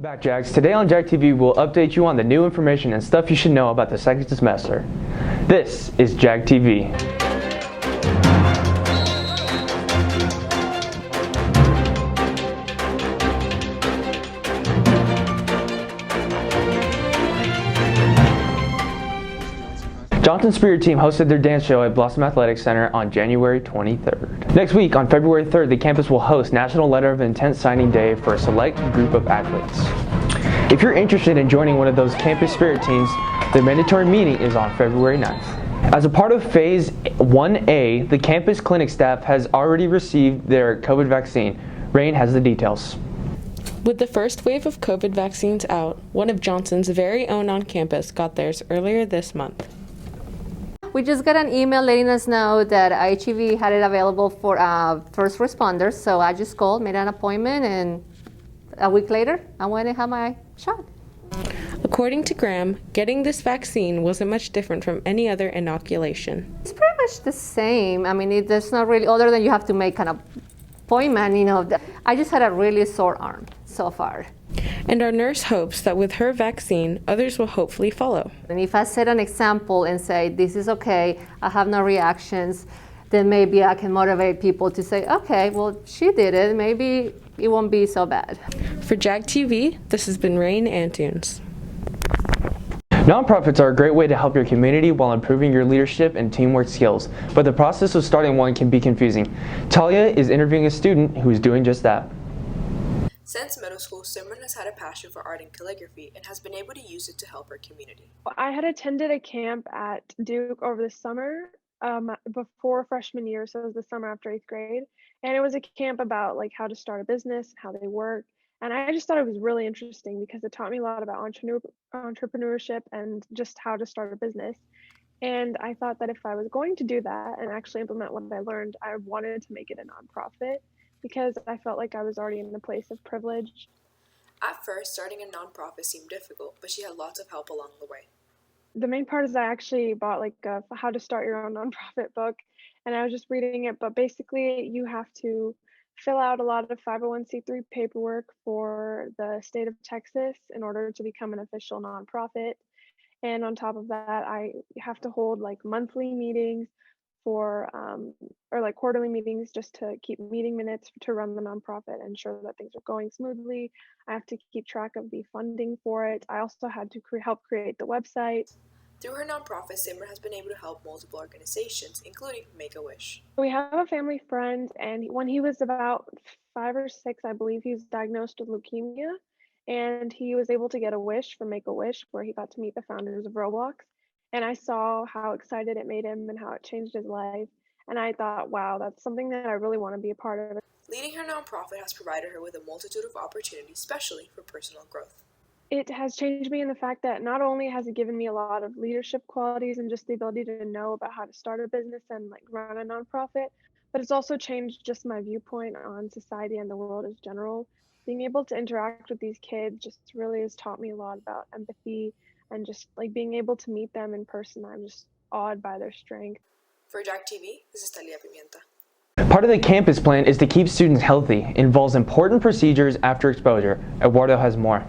Welcome back, Jags. Today on JAG TV, we'll update you on the new information and stuff you should know about the second semester. This is JAG TV. Johnson's Spirit Team hosted their dance show at Blossom Athletic Center on January 23rd. Next week, on February 3rd, the campus will host National Letter of Intent Signing Day for a select group of athletes. If you're interested in joining one of those campus spirit teams, the mandatory meeting is on February 9th. As a part of Phase 1A, the campus clinic staff has already received their COVID vaccine. Rain has the details. With the first wave of COVID vaccines out, one of Johnson's very own on campus got theirs earlier this month. We just got an email letting us know that HEV had it available for first responders, so I just called, made an appointment, and a week later, I went and had my shot. According to Graham, getting this vaccine wasn't much different from any other inoculation. It's pretty much the same. I mean, there's not really, other than you have to make an appointment, you know. I just had a really sore arm so far. And our nurse hopes that with her vaccine, others will hopefully follow. And if I set an example and say, this is okay, I have no reactions, then maybe I can motivate people to say, okay, well, she did it, maybe it won't be so bad. For JAG TV, this has been Rain Antunes. Nonprofits are a great way to help your community while improving your leadership and teamwork skills, but the process of starting one can be confusing. Talia is interviewing a student who is doing just that. Since middle school, Simran has had a passion for art and calligraphy and has been able to use it to help her community. I had attended a camp at Duke over the summer before freshman year, so it was the summer after 8th grade. And it was a camp about like how to start a business, how they work. And I just thought it was really interesting because it taught me a lot about entrepreneurship and just how to start a business. And I thought that if I was going to do that and actually implement what I learned, I wanted to make it a nonprofit, because I felt like I was already in a place of privilege. At first, starting a nonprofit seemed difficult, but she had lots of help along the way. The main part is I actually bought like a how to start your own nonprofit book, and I was just reading it, but basically you have to fill out a lot of 501c3 paperwork for the state of Texas in order to become an official nonprofit. And on top of that, I have to hold like monthly meetings or like quarterly meetings just to keep meeting minutes to run the nonprofit and ensure that things are going smoothly. I have to keep track of the funding for it. I also had to help create the website. Through her nonprofit, Simran has been able to help multiple organizations, including Make-A-Wish. We have a family friend, and when he was about 5 or 6, I believe, he was diagnosed with leukemia, and he was able to get a wish from Make-A-Wish, where he got to meet the founders of Roblox. And I saw how excited it made him and how it changed his life. And I thought, wow, that's something that I really want to be a part of. Leading her nonprofit has provided her with a multitude of opportunities, especially for personal growth. It has changed me in the fact that not only has it given me a lot of leadership qualities and just the ability to know about how to start a business and like run a nonprofit, but it's also changed just my viewpoint on society and the world as general. Being able to interact with these kids just really has taught me a lot about empathy, and just like being able to meet them in person. I'm just awed by their strength. For JAG TV, this is Talia Pimienta. Part of the campus plan is to keep students healthy. It involves important procedures after exposure. Eduardo has more.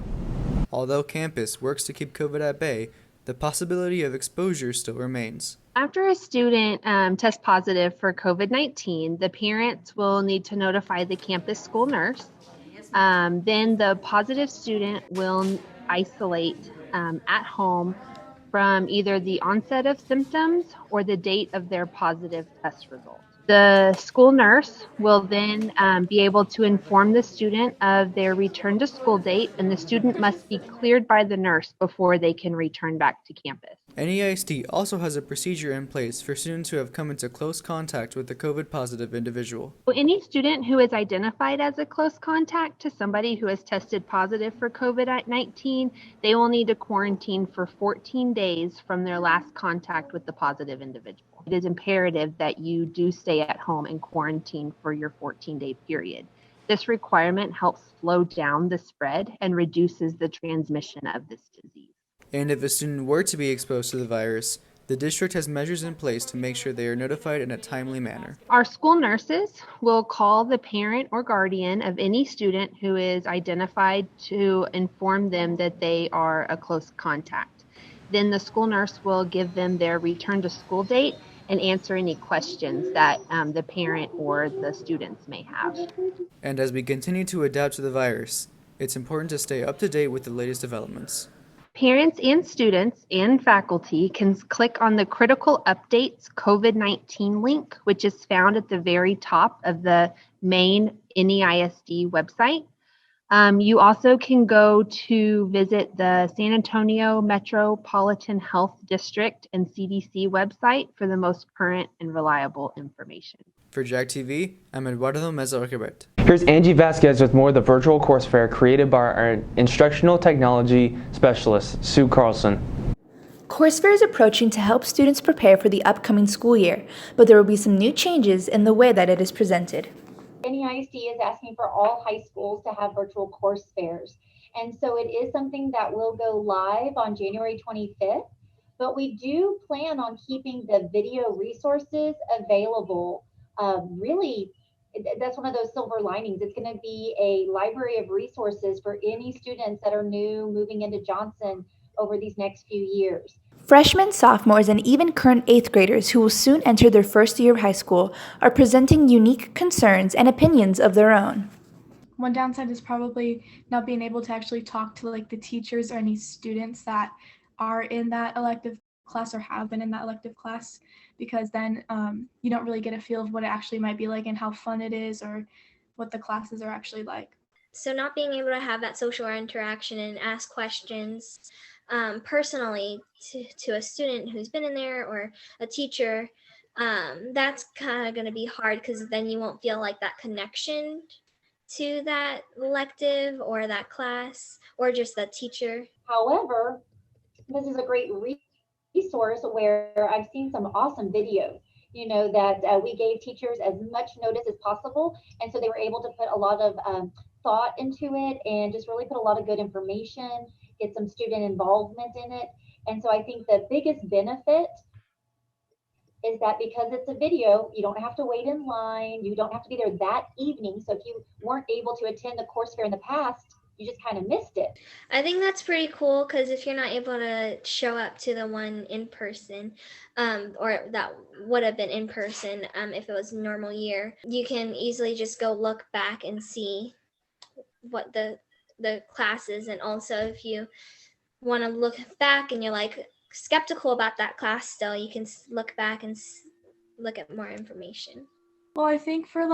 Although campus works to keep COVID at bay, the possibility of exposure still remains. After a student tests positive for COVID-19, the parents will need to notify the campus school nurse. Then the positive student will isolate at home from either the onset of symptoms or the date of their positive test result. The school nurse will then be able to inform the student of their return to school date, and the student must be cleared by the nurse before they can return back to campus. NEISD also has a procedure in place for students who have come into close contact with a COVID-positive individual. Any student who is identified as a close contact to somebody who has tested positive for COVID-19, they will need to quarantine for 14 days from their last contact with the positive individual. It is imperative that you do stay at home and quarantine for your 14-day period. This requirement helps slow down the spread and reduces the transmission of this disease. And if a student were to be exposed to the virus, the The district has measures in place to make sure they are notified in a timely manner. Our school nurses will call the parent or guardian of any student who is identified to inform them that they are a close contact. Then the school nurse will give them their return to school date and answer any questions that the parent or the students may have. And as we continue to adapt to the virus, it's important to stay up to date with the latest developments. Parents and students and faculty can click on the Critical Updates COVID-19 link, which is found at the very top of the main NEISD website. You also can go to visit the San Antonio Metropolitan Health District and CDC website for the most current and reliable information. For JAG TV, I'm Eduardo Meza Oquebert. Here's Angie Vasquez with more of the virtual course fair created by our instructional technology specialist, Sue Carlson. Coursefair is approaching to help students prepare for the upcoming school year, but there will be some new changes in the way that it is presented. NEISD is asking for all high schools to have virtual course fairs. And so it is something that will go live on January 25th, but we do plan on keeping the video resources available. Really, that's one of those silver linings. It's going to be a library of resources for any students that are new moving into Johnson over these next few years. Freshmen, sophomores, and even current 8th graders who will soon enter their first year of high school are presenting unique concerns and opinions of their own. One downside is probably not being able to actually talk to the teachers or any students that are in that elective class or have been in that elective class, because then you don't really get a feel of what it actually might be like and how fun it is or what the classes are actually like. So not being able to have that social interaction and ask questions personally to a student who's been in there or a teacher, that's kind of going to be hard, because then you won't feel like that connection to that elective or that class or just that teacher. However, this is a great resource where I've seen some awesome videos, that we gave teachers as much notice as possible. And so they were able to put a lot of thought into it and just really put a lot of good information, get some student involvement in it. And so I think the biggest benefit is that because it's a video, you don't have to wait in line. You don't have to be there that evening. So if you weren't able to attend the course fair in the past, you just kind of missed it. I think that's pretty cool, because if you're not able to show up to the one in person, or that would have been in person if it was a normal year, you can easily just go look back and see what the class is. And also if you want to look back and you're skeptical about that class still, you can look back and look at more information. Well, I think for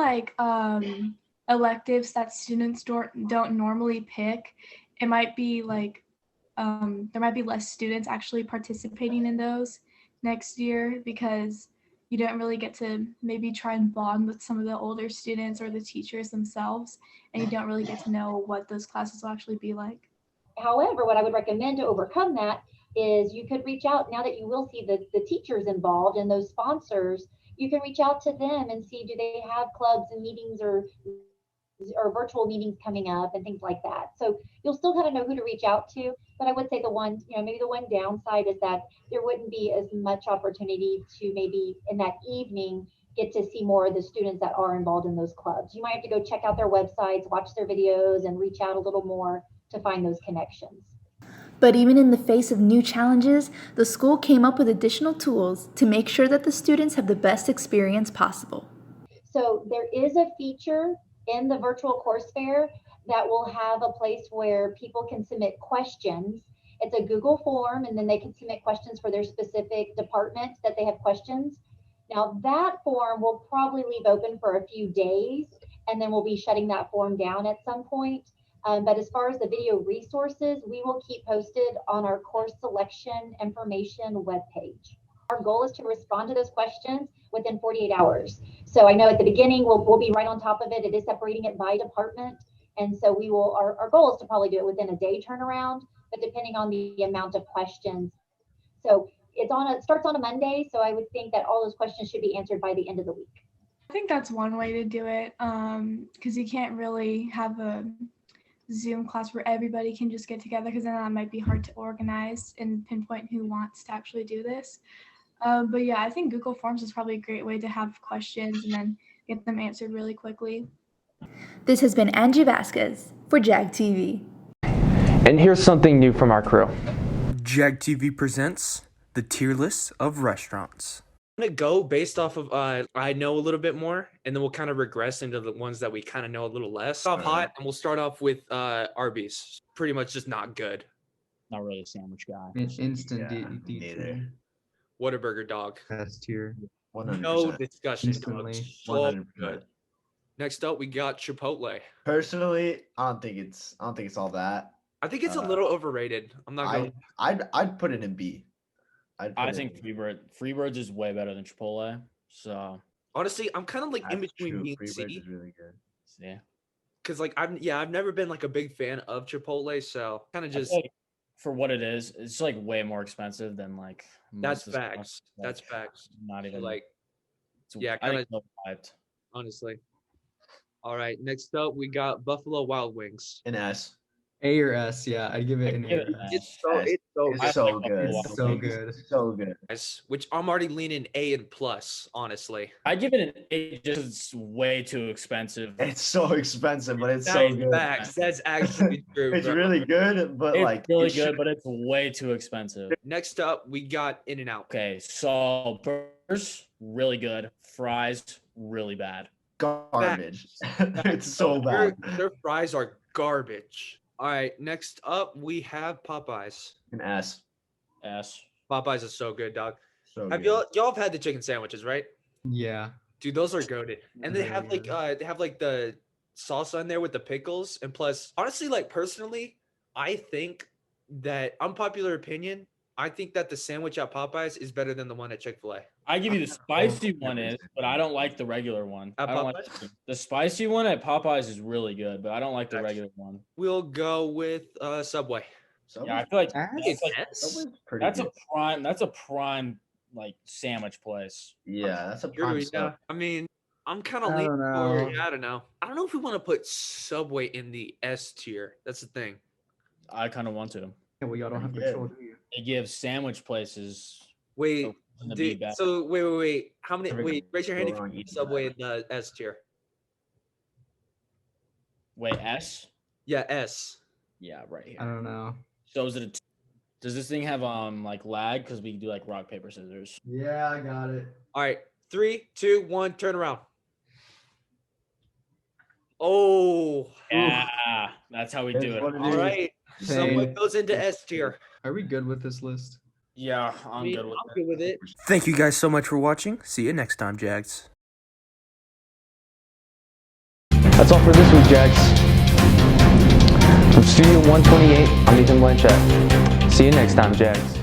electives that students don't normally pick, it might be there might be less students actually participating in those next year, because you don't really get to maybe try and bond with some of the older students or the teachers themselves, and you don't really get to know what those classes will actually be like. However, what I would recommend to overcome that is you could reach out, now that you will see the teachers involved and those sponsors, you can reach out to them and see, do they have clubs and meetings or virtual meetings coming up and things like that. So you'll still kind of know who to reach out to, but I would say maybe the one downside is that there wouldn't be as much opportunity to maybe in that evening get to see more of the students that are involved in those clubs. You might have to go check out their websites, watch their videos, and reach out a little more to find those connections. But even in the face of new challenges, the school came up with additional tools to make sure that the students have the best experience possible. So there is a feature in the virtual course fair that will have a place where people can submit questions. It's a Google form, and then they can submit questions for their specific department that they have questions. Now that form will probably leave open for a few days, and then we'll be shutting that form down at some point. But as far as the video resources, we will keep posted on our course selection information webpage. Our goal is to respond to those questions within 48 hours. So I know at the beginning, we'll be right on top of it. It is separating it by department. And so we will, our goal is to probably do it within a day turnaround, but depending on the amount of questions. So it starts on a Monday. So I would think that all those questions should be answered by the end of the week. I think that's one way to do it, because you can't really have a Zoom class where everybody can just get together, because then that might be hard to organize and pinpoint who wants to actually do this. But yeah, I think Google Forms is probably a great way to have questions and then get them answered really quickly. This has been Angie Vasquez for JAG TV. And here's something new from our crew. JAG TV presents the tier list of restaurants. I'm going to go based off of I know a little bit more, and then we'll kind of regress into the ones that we kind of know a little less. Off hot, and we'll start off with Arby's. Pretty much just not good. Not really a sandwich guy. Instant Neither. Whataburger, dog. S tier. 100%. No discussion, dog. Instantly. So 100%. good. Next up, we got Chipotle. Personally, I don't think it's all that. I think it's a little overrated. I'm not going. I'd put it in B. I think Freebird's is way better than Chipotle. So Honestly, I'm kind of like in between B and Freebirds C. is really good. yeah, Because like I've never been like a big fan of Chipotle, so kind of I just feel like for what it is, it's like way more expensive than like that's most of the stuff. facts. Like, That's facts. Not even Like yeah, I think kind of hyped. honestly. All right, next up we got Buffalo Wild Wings. An S. A or S, yeah, I'd give it an A. or S. It's so It's so good. It's so good. So good. nice, which I'm already leaning A and plus, honestly. I give it an A just 'cause it's way too expensive. It's so expensive, but it's so That's good. facts. That's actually true. It's bro. really good, but It's like really it should- good, but it's way too expensive. Next up we got In-N-Out. Okay, so burgers really good, fries really bad. garbage. It's so bad. Their fries are garbage. All right, next up we have Popeyes. An S. S. Popeyes is so good, dog. So Have good. y'all have had the chicken sandwiches, right? Yeah. Dude, those are goated. And they have like Yeah. they have like the salsa in there with the pickles. And plus, honestly, like personally, I think that unpopular opinion, I think that the sandwich at Popeyes is better than the one at Chick-fil-A. I give you the spicy one is, but I don't like the regular one. At I don't like Popeyes? the spicy one at Popeyes is really good, but I don't like the regular one. We'll go with Subway. Yeah, I feel like It's that's like S? pretty that's good. a prime like sandwich place. Yeah, that's a True, prime yeah. stuff. I mean, I'm kind of I leaning don't for, know. yeah, I don't know. I don't know if we want to put Subway in the S tier. That's the thing. I kind of want to. Yeah, well, y'all don't have Yeah. control, do you? It gives sandwich places. Wait, something to be dude, better. so wait. How many? Never Wait, gonna raise your hand go if you wrong put eating Subway in the S tier. Wait, S? Yeah, S. Yeah, right I here. don't know. So is it does this thing have like lag? Because we can do like rock, paper, scissors. Yeah, I got it. All right, 3, 2, 1, turn around. Oh, Yeah, that's how we do That's it. what it all is. right. Subway goes into S tier. Are we good with this list? Yeah, I I'm mean, good with I'm it. good with it. Thank you guys so much for watching. See you next time, Jags. That's all for this week, Jags. From Studio 128, I'm Ethan Blanchett. See you next time, Jags.